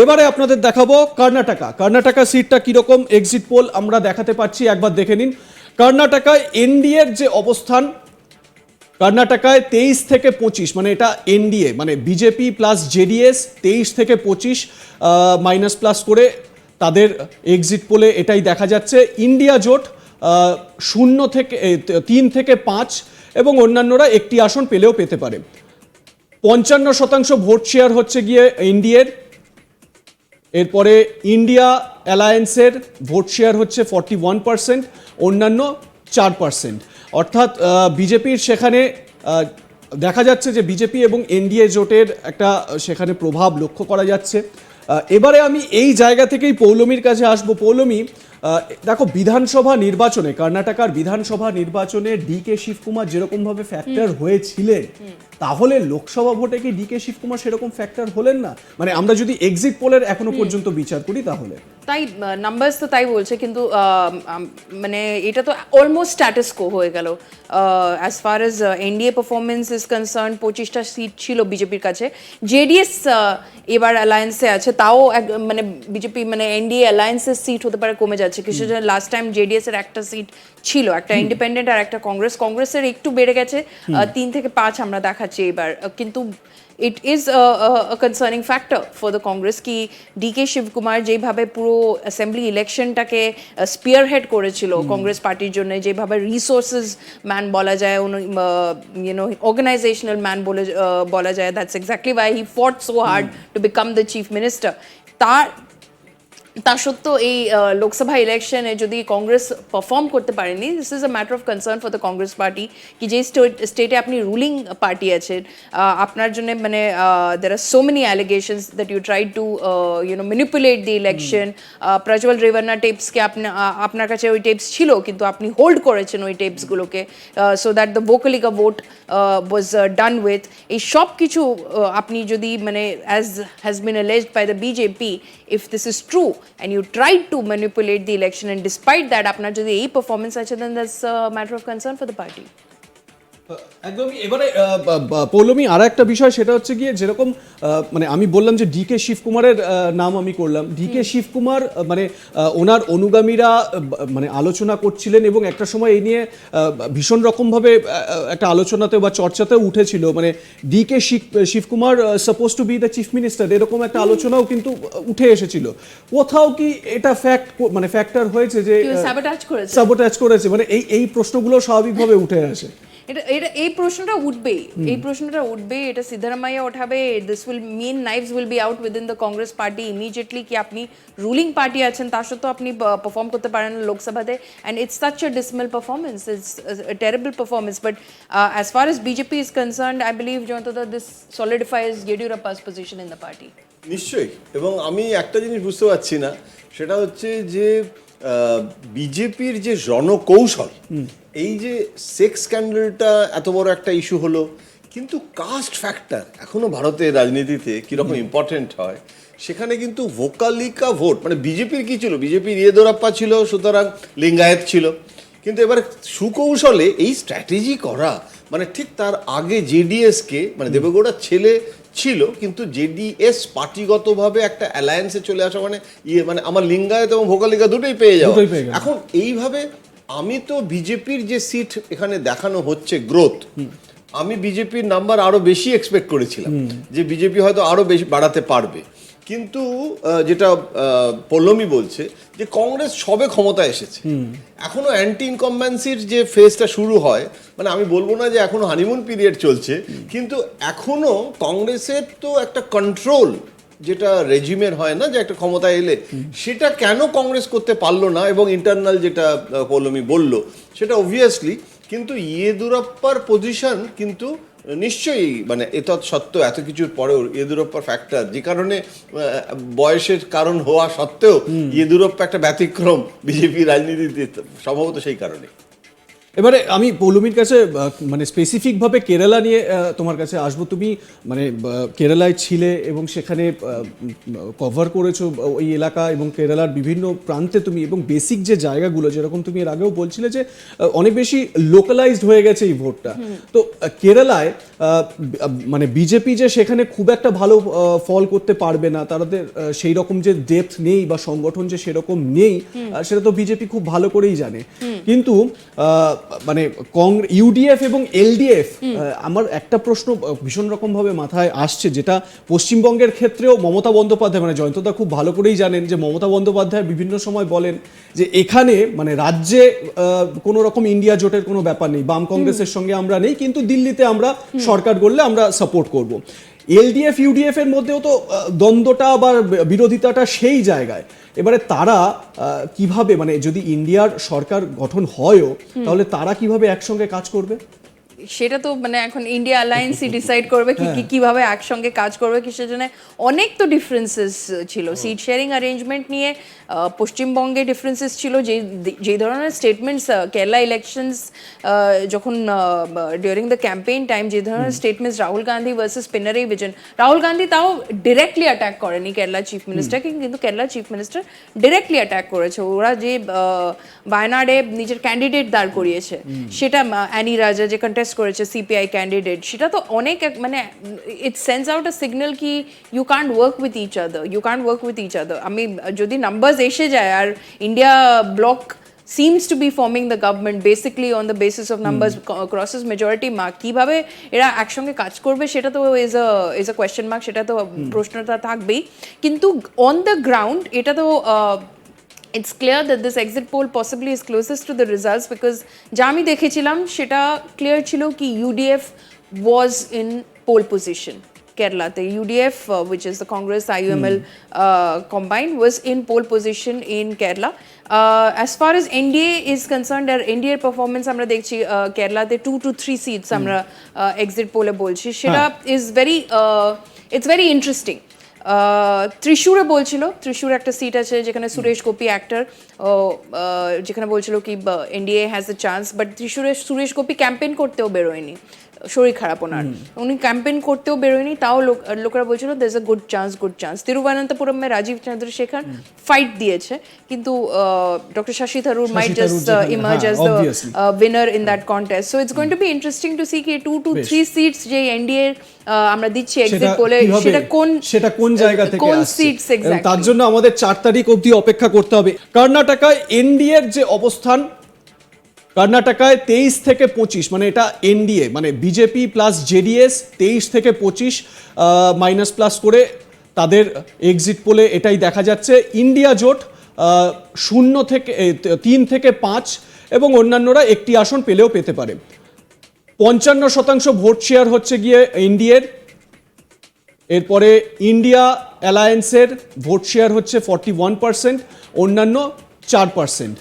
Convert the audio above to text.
এবারে আপনাদের দেখাবো কর্ণাটকা সিটটা কিরকম এক্সিট পোল আমরা দেখাতে পাচ্ছি, একবার দেখে নিন। কর্ণাটকায় এনডিএর যে অবস্থান, কর্ণাটকায় 23 থেকে 25, মানে এটা এনডিএ মানে বিজেপি প্লাস জেডিএস 23 থেকে 25 মাইনাস প্লাস করে তাদের এক্সিট পোলে এটাই দেখা যাচ্ছে। ইন্ডিয়া জোট 3 থেকে 5 এবং অন্যান্যরা একটি আসন পেলেও পেতে পারে। 55% ভোট শেয়ার হচ্ছে গিয়ে এনডিএর। এরপরে ইন্ডিয়া অ্যালায়েন্সের ভোট শেয়ার হচ্ছে 41%, অন্যান্য 4%। অর্থাৎ বিজেপির সেখানে দেখা যাচ্ছে যে বিজেপি এবং এনডিএ জোটের একটা সেখানে প্রভাব লক্ষ্য করা যাচ্ছে। এবারে আমি এই জায়গা থেকেই পৌলমীর কাছে আসবো। পৌলমী, দেখো বিধানসভা নির্বাচনে, কর্ণাটকার বিধানসভা নির্বাচনে ডিকে শিবকুমার যেরকমভাবে ফ্যাক্টর হয়েছিলেন, তাহলে লোকসভা ভোটে কি ডিকে শিবকুমার সেরকম ফ্যাক্টর হলেন না? মানে আমরা যদি এক্সিট পোলের এখনো পর্যন্ত বিচার করি তাহলে তাই নাম্বারস তো তাই বলছে, কিন্তু মানে এটা তো অলমোস্ট স্ট্যাটাস কো হয়ে গেল as far as NDA performance is concern. 25টা সিট ছিল বিজেপির কাছে, জেডিএস এবার অ্যালায়েন্সে আছে, তাও মানে বিজেপি মানে এনডিএ অ্যালায়েন্সের সিট হতে পারে কমে যাচ্ছে কিছু। লাস্ট টাইম জেডিএস এর একটা সিট ছিল, একটা ইন্ডিপেন্ডেন্ট আর একটা কংগ্রেসের একটু বেড়ে গেছে, 3 থেকে 5 আমরা দেখাচ্ছি এবার। কিন্তু it is a concerning factor for the Congress ki DK Shivkumar যেভাবে পুরো অ্যাসেম্বলি ইলেকশনটাকে স্পিয়ারহেড করেছিল কংগ্রেস পার্টির জন্য, যেভাবে রিসোর্সেস ম্যান বলা যায়, অর্গানাইজেশনাল ম্যান বলা যায়, দ্যাটস এক্স্যাক্টলি ওয়াই হি ফট so hard to become the chief minister. তা সত্ত্বেও এই লোকসভা ইলেকশনে যদি কংগ্রেস পারফর্ম করতে পারেনি, this is a matter of concern for the Congress party কি যে স্টেটে আপনি রুলিং পার্টি আছেন, আপনার জন্য মানে there are so many allegations that you try to manipulate the election. Prajwal Revanna টেপসকে আপনার কাছে ওই টেপস ছিল, কিন্তু আপনি হোল্ড করেছেন ওই টেপসগুলোকে, so that the Vokkaliga vote was done with. এই সব কিছু আপনি যদি মানে as has been alleged by the BJP, if this is true and you tried to manipulate the election and despite that আপনার যদি এই পারফরমেন্স আছে, then that's a matter of concern for the party. একদমই। এবারে পৌলমী আর একটা বিষয়, সেটা হচ্ছে গিয়ে যেরকম মানে আমি বললাম যে ডিকে শিবকুমারের নাম আমি করলাম, ডিকে শিবকুমার মানে ওনার অনুগামীরা মানে আলোচনা করছিলেন এবং একটা সময় এই নিয়ে ভীষণ রকমভাবে একটা আলোচনাতে বা চর্চাতেও উঠেছিল, মানে DK Shivakumar suppose to be the chief minister, এরকম একটা আলোচনাও কিন্তু উঠে এসেছিল। কোথাও কি এটা মানে ফ্যাক্টর হয়েছে যে সাবোটাজ করেছে, মানে এই প্রশ্নগুলো স্বাভাবিকভাবে উঠে আসে? এটা এই প্রশ্নটা উঠবে, এটা সিদ্ধারামাইয়া ওঠাবে। This will mean knives will be out within the Congress party immediately, কি আপনি রুলিং পার্টি আছেন তার সত্ত্বেও আপনি পারফর্ম করতে পারেন লোকসভাতে, and it's such a dismal performance, it's a terrible performance. But as far as BJP is concerned, I believe Jayantada, this solidifies Yediyurappa's position in the party. নিশ্চয়ই। এবং আমি একটা জিনিস বুঝতে পারছি না, সেটা হচ্ছে যে বিজেপির যে রণকৌশল, এই যে সেক্স স্ক্যান্ডালটা এত বড় একটা ইস্যু হলো, কিন্তু কাস্ট ফ্যাক্টর এখনো ভারতের রাজনীতিতে কীরকম ইম্পর্টেন্ট হয়, সেখানে কিন্তু ভোকালিকা ভোট, মানে বিজেপির কী ছিল, বিজেপির ইয়েদুরাপ্পা ছিল, সুতরাং লিঙ্গায়েত ছিল, কিন্তু এবার সুকৌশলে এই স্ট্র্যাটেজি করা, মানে ঠিক তার আগে জেডিএসকে, মানে দেবেগৌড়ার ছেলে ছিল, কিন্তু জেডিএস পার্টিগতভাবে একটা অ্যালায়েন্সে চলে আসা, মানে মানে আমার লিঙ্গায়ত এবং ভোকালিকা দুটোই পেয়ে যাওয়া। এখন এইভাবে আমি তো বিজেপির যে সিট এখানে দেখানো হচ্ছে গ্রোথ, আমি বিজেপির নাম্বার আরো বেশি এক্সপেক্ট করেছিলাম যে বিজেপি হয়তো আরো বেশি বাড়াতে পারবে, কিন্তু যেটা পল্লমী বলছে যে কংগ্রেস সবে ক্ষমতা এসেছে, এখনো অ্যান্টি ইনকম্বেন্সির যে ফেজটা শুরু হয়, মানে আমি বলবো না যে এখনো হানিমুন পিরিয়ড চলছে, কিন্তু এখনো কংগ্রেসের তো একটা কন্ট্রোল যেটা রেজিমের হয় না, যে একটা ক্ষমতা এলে সেটা কেন কংগ্রেস করতে পারলো না, এবং ইন্টারনাল যেটা পল্লমী বললো সেটা অবভিয়াসলি, কিন্তু ইয়েদুরাপ্পার পজিশন কিন্তু নিশ্চয়ই মানে এতৎ সত্ত্বেও এত কিছুর পরেও ইয়েদুরাপ্পার ফ্যাক্টর, যে কারণে বয়সের কারণ হওয়া সত্ত্বেও ইয়েদুরাপ্পা একটা ব্যতিক্রম বিজেপি রাজনীতিতে, সম্ভবত সেই কারণে। এবারে আমি পৌলমীর কাছে মানে স্পেসিফিকভাবে কেরালা নিয়ে তোমার কাছে আসবো। তুমি মানে কেরালায় ছিলে এবং সেখানে কভার করেছো ওই এলাকা এবং কেরালার বিভিন্ন প্রান্তে তুমি, এবং বেসিক যে জায়গাগুলো যেরকম তুমি এর আগেও বলছিলে যে অনেক বেশি লোকালাইজড হয়ে গেছে এই ভোটটা। তো কেরালায় মানে বিজেপি যে সেখানে খুব একটা ভালো ফল করতে পারবে না, তাদের সেই রকম যে ডেপথ নেই বা সংগঠন যে সেরকম নেই, সেটা তো বিজেপি খুব ভালো করেই জানে। কিন্তু মানে ইউডিএফ এবং এলডিএফ, আমার একটা প্রশ্ন ভীষণ রকম ভাবে মাথায় আসছে, যেটা পশ্চিমবঙ্গের ক্ষেত্রেও মমতা বন্দ্যোপাধ্যায়, মানে জয়ন্তদা খুব ভালো করেই জানেন যে মমতা বন্দ্যোপাধ্যায় বিভিন্ন সময় বলেন যে এখানে মানে রাজ্যে কোনো রকম ইন্ডিয়া জোটের কোনো ব্যাপার নেই, বাম কংগ্রেসের সঙ্গে আমরা নেই, কিন্তু দিল্লিতে আমরা সরকার গড়লে আমরা সাপোর্ট করব। এলডিএফ ইউডিএফ এর মধ্যেও তো দ্বন্দ্বটা বা বিরোধিতাটা সেই জায়গায়। এবারে তারা কিভাবে, মানে যদি ইন্ডিয়ার সরকার গঠন হয়ও, তাহলে তারা কিভাবে একসঙ্গে কাজ করবে? সেটা তো মানে এখন ইন্ডিয়া অ্যালায়েন্সই ডিসাইড করবে কিভাবে একসঙ্গে কাজ করবে, কিসের জন্য। অনেক তো ডিফারেন্সেস ছিল সিট শেয়ারিং অ্যারেঞ্জমেন্ট নিয়ে, পশ্চিমবঙ্গে ডিফারেন্সেস ছিল, যে ধরনের স্টেটমেন্টস কেরালা ইলেকশনস যখন ডিউরিং দ্য ক্যাম্পেইন টাইম যে ধরনের স্টেটমেন্টস রাহুল গান্ধী ভার্সেস পিনারাই বিজয়ন, রাহুল গান্ধী তাও ডিরেক্টলি অ্যাটাক করেনি কেরালা চিফ মিনিস্টারকে, কিন্তু Kerala chief minister directly attack করেছে। ওরা যে বায়নাডে নিজের ক্যান্ডিডেট দাঁড় করিয়েছে, সেটা অ্যানি রাজা যে কন্টেস্ট করেছে সিপিআই ক্যান্ডিডেট, সেটা তো অনেক মানে it sends out a signal কি you can't work with each other. আমি যদি নাম্বারস এসে যায় আর India bloc seems to be forming the government basically on the basis of numbers, crosses majority mark, কিভাবে এরা একসঙ্গে কাজ করবে সেটা তো is a question mark, সেটা তো প্রশ্নটা থাকবেই। কিন্তু on the ground এটা তো it's clear that this exit poll possibly is closest to the results, because যা আমি দেখেছিলাম সেটা ক্লিয়ার ছিল কি UDF was in pole position. Kerala, the UDF, which is the Congress IUML combined, was in pole position in Kerala. As far as NDA is concerned, our NDA performance আমরা দেখছি কেরালাতে 2 to 3 seats আমরা exit poll এ বলছি, সেটা is very it's very interesting. ত্রিশূরে বলছিল, ত্রিশূর একটা seat আছে যেখানে Suresh Gopi actor, যেখানে বলছিল কি NDA has a chance, but ত্রিশূরে সুরেশ গোপী ক্যাম্পেইন করতেও বেরোয়নি, শরীর খারাপ ওনার, উনি ক্যাম্পেইন করতেও বেরোয়নি, তাও লোকেরা বলছিল there is a good chance. তিরুবনন্তপুরমে রাজীব চন্দ্রশেখর ফাইট দিয়েছে, কিন্তু doctor Shashi Tharoor might just emerge as the winner in that contest. So it's going to be interesting to see কি 2 to 3 সিটস যে এনডিএ আমরা দিচ্ছি এক্সিট পোলে, সেটা কোন জায়গা থেকে কোন আসছে, সিটস এক্স্যাক্টলি। তার জন্য আমাদের 4 তারিখ অবধি অপেক্ষা করতে হবে। কর্ণাটকায় এনডিএ এর যে অবস্থান, কর্ণাটকায় 23 থেকে 25, মানে এটা এনডিএ মানে বিজেপি প্লাস জেডিএস 23 থেকে 25 মাইনাস প্লাস করে তাদের এক্সিট পোলে এটাই দেখা যাচ্ছে। ইন্ডিয়া জোট 3 থেকে 5 এবং অন্যান্যরা একটি আসন পেলেও পেতে পারে। 55% ভোট শেয়ার হচ্ছে গিয়ে ইন্ডিয়ার, এরপরে ইন্ডিয়া অ্যালায়েন্সের ভোট শেয়ার হচ্ছে 41%, অন্যান্য 4%।